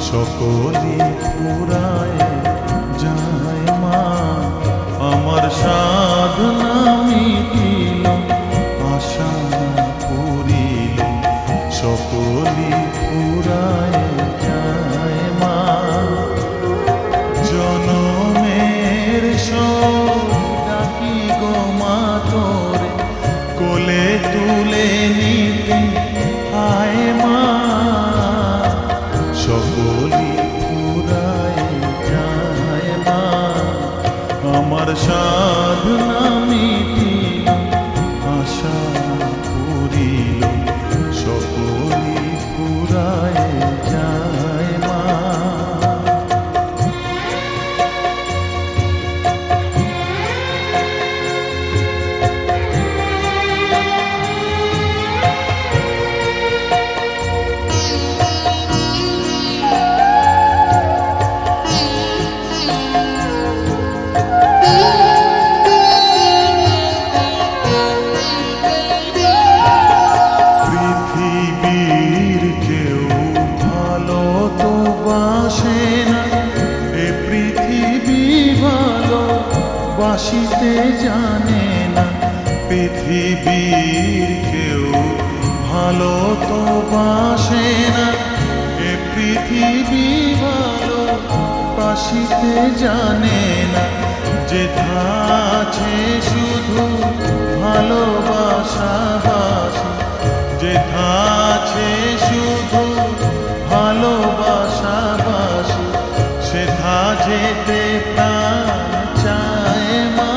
সকলি পুরায় যায় মা, আমার সাধনা মিটিল, আশা পুরিল, সকলি পুরায় যায় মা। জনমের শোক ডাকি গো মা তোরে, কোলে তুলে নিতে আয় মা, সকলি পুরায় যায় মা, আমার সাধনা মিটিল, আশা পুরিল, সকলি পুরায় যায় মা। বাসিতে জানে না পৃথিবীর কেউ, ভালো তো বাসে না এ পৃথিবী, ভালো বাসিতে জানে না, যেথা আছে শুধু ভালোবাসা বাসি, যেথা আছে শুধু ভালোবাসা বাসি, সেথা যেতে প্রাণ চায় মা,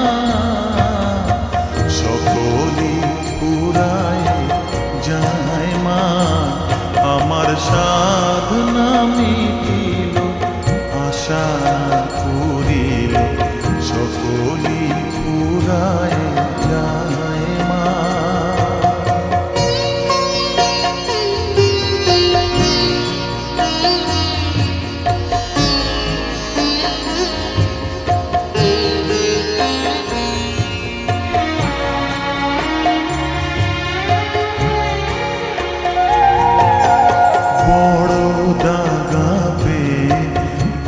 সকলি পুরায় যায় মা, আমার সাধনা মিটিল, আশা পুরিল, সকলি পুরায় যায় মা।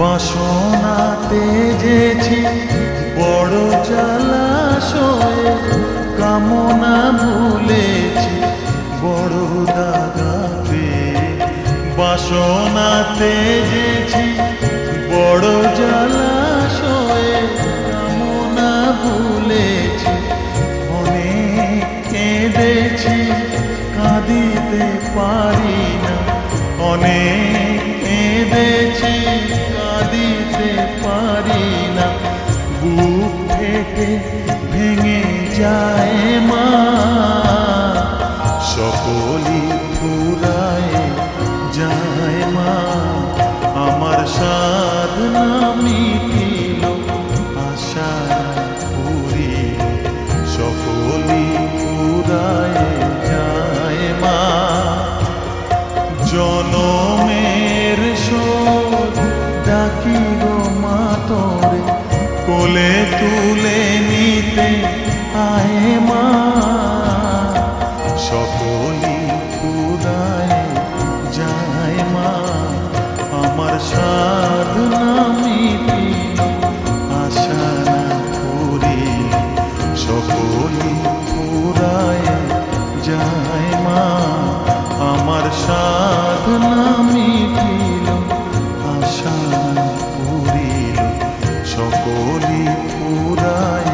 বাসনাতে যেছি বড় জলাশয়ে, কামনা ভুলেছি বড় দাগা পেয়ে, বাসনাতে যেছি বড় জলাশয়ে, কামনা ভুলেছি, অনেক কেঁদেছি কাঁদিতে পারি না, অনেক কেঁদেছি কাঁদিতে পারি না, বুক ফেটে ভেঙে যায় মা, সকলি পুরায় যায় মা, আমার সাধনা মিটিল, আশা পুরিল, সকলি পুরায় যায় মা। জনমের শোক ডাকি গো মা তোরে, কোলে তুলে নিতে আয় মা, সকলি পুরায় যায় মা, আমার সাধনা মিটিল, আশা পুরিল, সকলি পুরায় যায় মা, আমার সাধনা মিটিল, আশা পুরিল, সকলি পুরায়